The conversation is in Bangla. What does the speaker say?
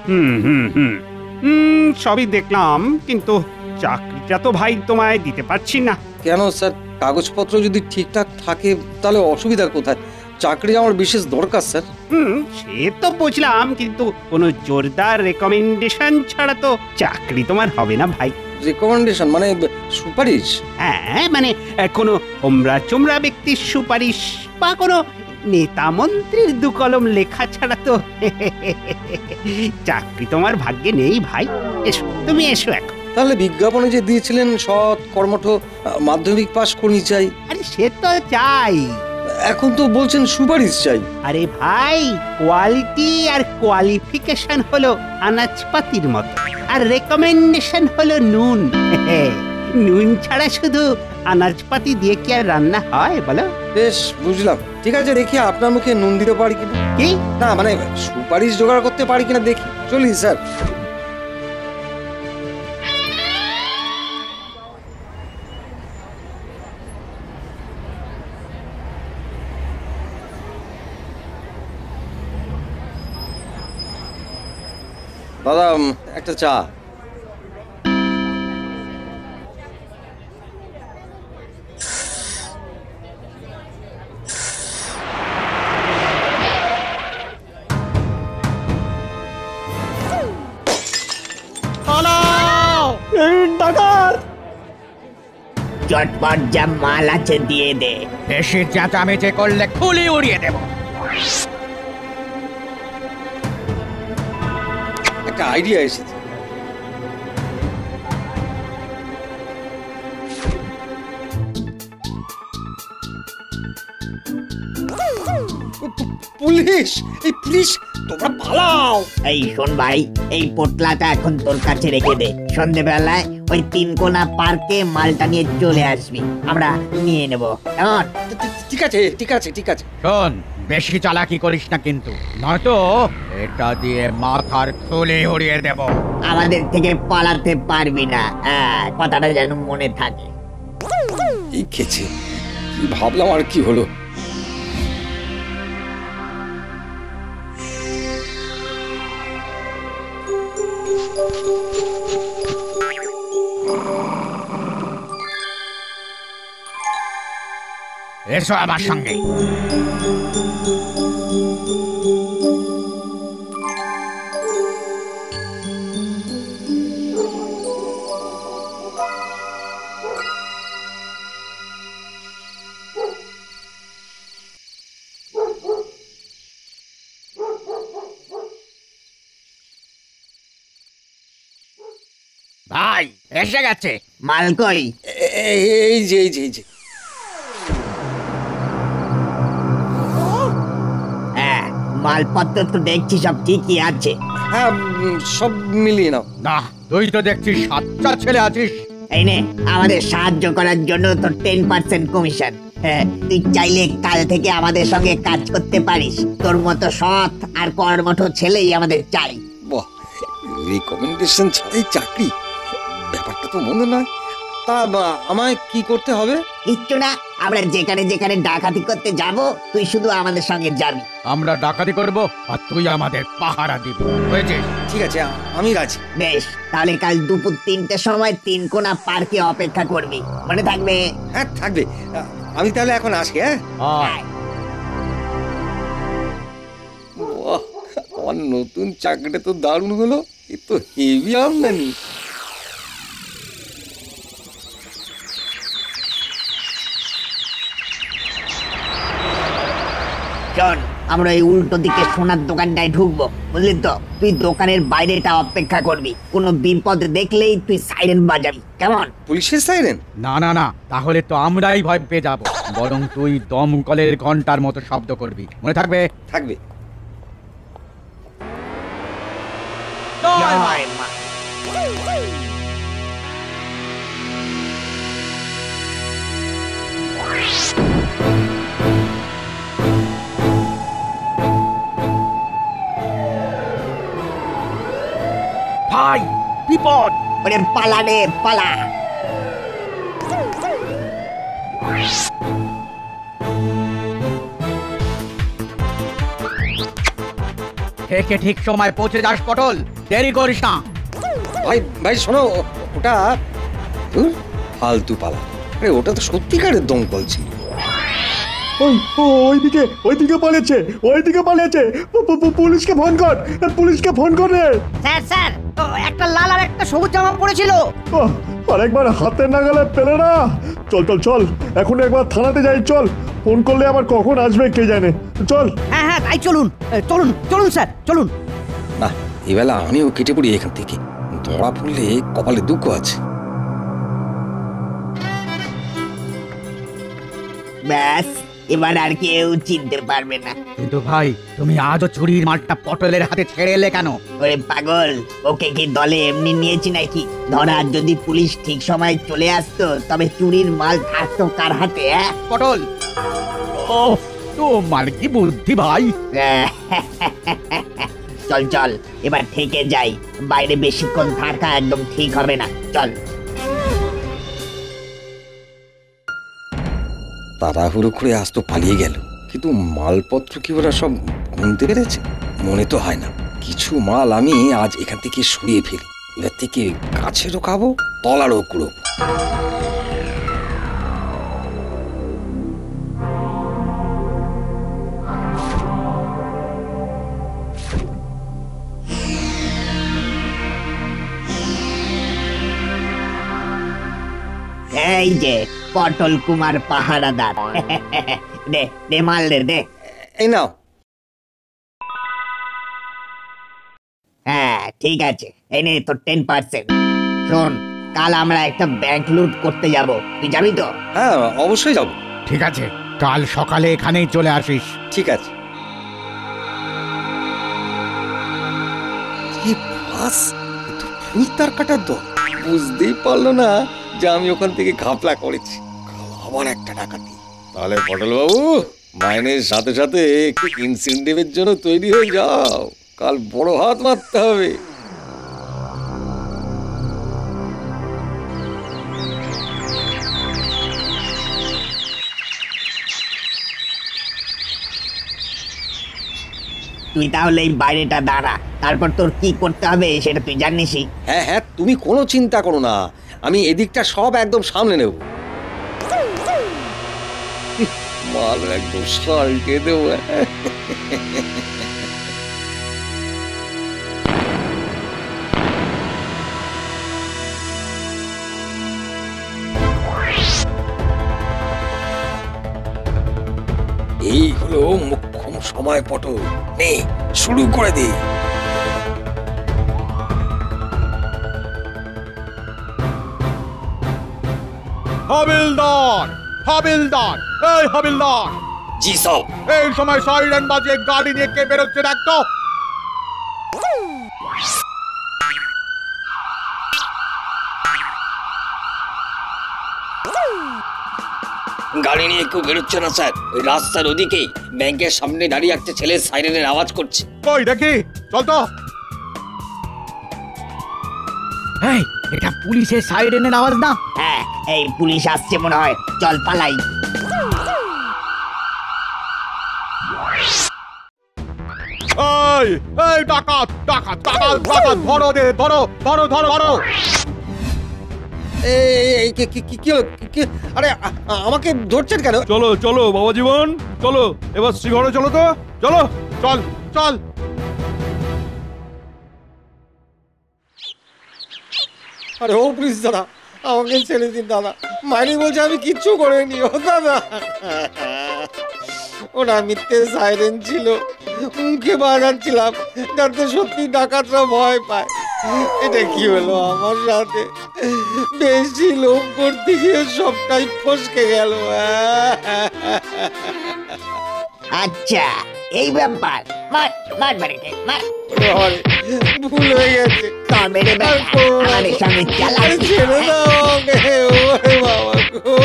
হুম হুম হুম সবই দেখলাম, কিন্তু চাকরিটা তো ভাই তোমায় দিতে পারছি না। কেন স্যার? কাগজপত্র যদি ঠিকঠাক থাকে তাহলে অসুবিধা কোথায়? চাকরি আমার বিশেষ দরকার স্যার। সে তো বুঝলাম, কিন্তু কোনো জোরদার রেকমেন্ডেশন ছাড়া তো চাকরি তোমার হবে না ভাই। রেকমেন্ডেশন মানে সুপারিশ? হ্যাঁ, মানে কোনো হোমরা চোমরা ব্যক্তির সুপারিশ বা কোনো নেতা মন্ত্রীর দু কলম লেখা ছাড়া তো চাকরি তোমার ভাগ্যে নেই ভাই। এসো, তুমি এসো এখন। তাহলে বিজ্ঞাপনে যে দিয়েছিলেন সৎ কর্মঠ মাধ্যমিক পাশ করি চাই, আরে সে তো চাই, এখন তো বলছেন সুপারিশ চাই। আরে ভাই, কোয়ালিটি আর কোয়ালিফিকেশন হলো আনাজপাতির মতো, আর রেকমেন্ডেশন হলো নুন। নুন ছাড়া শুধু আনাজপাতি দিয়ে কি আর রান্না হয় বলো? বেশ, বুঝলাম। ঠিক আছে, দেখি আপনার মুখে নুন দিতে পারি কিনা। কি না মানে সুপারিশ জোগাড় করতে পারি কিনা দেখি। চলি স্যার। দাদা, একটা চা। চটপট যা মাল আছে দিয়ে দে। বেশি চেঁচামেচি করলে খুলি উড়িয়ে দেব। একটা আইডিয়া এসেছে। পুলিশ! এই পুলিশ, তোমরা পালাও! এই শোন ভাই, এই পোটলাটা এখন তোর কাছে রেখে দে। সন্ধ্যেবেলায় ওই 3 কোনা পার্কে মালটা নিয়ে চলে আসবি, আমরা নিয়ে নেব। কেমন? ঠিক আছে, ঠিক আছে, ঠিক আছে। শোন, বেশি চালাকি করিস না কিন্তু, নয়তো এটা দিয়ে মাথার খুলি উড়িয়ে দেব। আমাদের থেকে পালাতে পারবি না, কথাটা যেন মনে থাকে। এই খেছে, কি ভাবলাম আর কি হলো। এসো আমার সঙ্গে। ভাই এসে গেছে। মাল কই? এই যে, এই যে, এই যে। হ্যাঁ, মালপত্র তো দেখছি সব ঠিকই আছে। হ্যাঁ, সব মিলিয়ে নাও। না, তুই তো দেখছিস সাতটা ছেলে আছিস। এই নে, আমাদের সাহায্য করার জন্য তোর 10% কমিশন। হ্যাঁ, তুই চাইলে কাল থেকে আমাদের সঙ্গে কাজ করতে পারিস। তোর মতো সৎ আর কর্মঠ ছেলেই আমাদের চাই। বাহ, রিকমেন্ডেশন ছাড়াই চাকরি, ব্যাপারটা তো মনে নয়। তা আমায় কি করতে হবে? কিচ্ছু না, আমরা যেখানে যেখানে ডাকাতি করতে যাব, তুই শুধু আমাদের সঙ্গে যাবি। আমরা ডাকাতি করব আর তুই আমাদের পাহারা দিবি, বুঝেছিস? ঠিক আছে, আমি রাজি। বেশ, তাহলে কাল দুপুর 3টের সময় 3 কোনা পার্কে অপেক্ষা করবি, মনে থাকবে? হ্যাঁ, থাকবে। আমি তাহলে এখন আসি। হ্যাঁ, আয়। বাহ, আমার নতুন চাকরিটা তো দারুণ হলো। এ তো হেভি আমদানি। শোন, আমরা এই উল্টো দিকে সোনার দোকানটায় ঢুকবো, বুঝলি তো? তুই দোকানের বাইরেটা অপেক্ষা করবি, কোনো বিপদ দেখলেই তুই সাইরেন বাজাবি, কেমন? পুলিশের সাইরেন? না না না, তাহলে তো আমরাই ভয় পেয়ে যাব। বরং তুই দমকলের ঘন্টার মতো শব্দ করবি, মনে থাকবে? থাকবে। জয় মা। ভাই, বিপদ! ওরে পালা রে, পালা! থেকে ঠিক সময় পৌঁছে যাস পটল। দেরি করিস না। ভাই ভাই শোনো, ওটা ধুর, ফালতু পালা। আরে ওটা তো সত্যিকারের দমকল ছিল। ওইদিকে পালিয়েছে। পুলিশকে ফোন কর রে। স্যার স্যার, একটা লাল আর একটা সবুজ জামা পড়েছিল। আরেকবার হাতের নাগালে পেলে না। চল এখন একবার থানাতে যাই। চল, ফোন করলে আবার কখন আসবে কে জানে। চল। হ্যাঁ হ্যাঁ তাই চলুন স্যার চলুন। না, এবেলা আমিও কেটে পড়ি এখান থেকে। ধরা পড়লে কপালে দুঃখ আছে। ব্যাস, এবার আর কেউ চিনতে পারবে না। কিন্তু ভাই, তুমি আজও চুরির মালটা পটলের হাতে ছেড়ে এলে কেন? ওরে পাগল, ওকে কি দলে এমনি নিয়েছি নাকি? ধরার যদি পুলিশ ঠিক সময় চলে আসতো তবে চুরির মাল থাকতো কার হাতে? পটল, ও তোমার কি বুদ্ধি ভাই! চল এবার থেকে যাই। বাইরে বেশিক্ষণ থাকা একদম ঠিক হবে না। চল। তাড়াহুড়ো করে আজ তো পালিয়ে গেল, কিন্তু মালপত্র কি ওরা সব গুনতে পেরেছে? মনে তো হয় না। কিছু মাল আমি আজ এখান থেকে সরিয়ে ফেলি। এবার থেকে গাছেরও খাবো, তলারও কুড়োবো। এই যে পটল কুমার পাহারাদার। দে মাল দে। এই নাও। হ্যাঁ ঠিক আছে, এই নে তোর 10%। শোন, কাল আমরা একটা ব্যাংক লুট করতে যাব, তুই যাবি তো? হ্যাঁ অবশ্যই যাবো। ঠিক আছে, কাল সকালে এখানেই চলে আসিস। ঠিক আছে। ফুল তার কাটার দল বুঝতেই পারলো না যে আমি ওখান থেকে ঘাপলা করেছি। আবার একটা ডাকাতি। তাহলে পটল বাবু, মাইনের সাথে সাথে একটু ইনসেন্টিভের জন্য তৈরি হয়ে যাও। কাল বড় হাত মারতে হবে। তুই তাহলে এই বাইরেটা দাঁড়া, তারপর তোর কি করতে হবে সেটা তুই জানিসই। হ্যাঁ হ্যাঁ, তুমি কোনো চিন্তা করো না, আমি এদিকটা সব একদম সামনে নেব। মাল একদম সালটে দেবো। এই হলো মোক্ষম সময় পটল, নে শুরু করে দে। হাবিলদার, এই হাবিলদার! জি সব। এই সময় সাইরেন বাজিয়ে গাড়ি নিয়ে কে বেরোচ্ছে দেখতো? গাড়ি নিয়ে কেউ বেরোচ্ছে না স্যার। ওই রাস্তার ওদিকেই ব্যাংকের সামনে দাঁড়িয়ে একটা ছেলে সাইরেনের আওয়াজ করছে। কই দেখি, চল তো। এই, এটা পুলিশের সাইরেনের আওয়াজ না? হ্যাঁ, এই পুলিশ আসছে মনে হয়, চল পালাই। এই ডাকাত, ধরো রে, ধরো। এই কি হলো? আরে আমাকে ধরছেন কেন? চলো বাবা জীবন, চলো এবার শ্রীঘরে চলো তো, চলো। চল। আরে ও পুলিশ দাদা, আমাকে ছেড়ে দিন দাদা। মাইনি বলছে আমি কিচ্ছু করিনি। ও দাদা, ওরা মিথ্যে সাইরেন ছিল, মুখে বাজাচ্ছিলাম যাতে সত্যি ডাকাতরা ভয় পায়। এটা কি হলো আমার সাথে? বেশি লোক করতে গিয়ে সবটাই ফসকে গেল। আচ্ছা, এই ব্যাপার। মার বাড়িতে মার। ভুল হয়ে গেছে। আমাদের সঙ্গে চালাচ্ছিস? ছেড়ে দাও আমাকে, ওরে বাবা গো।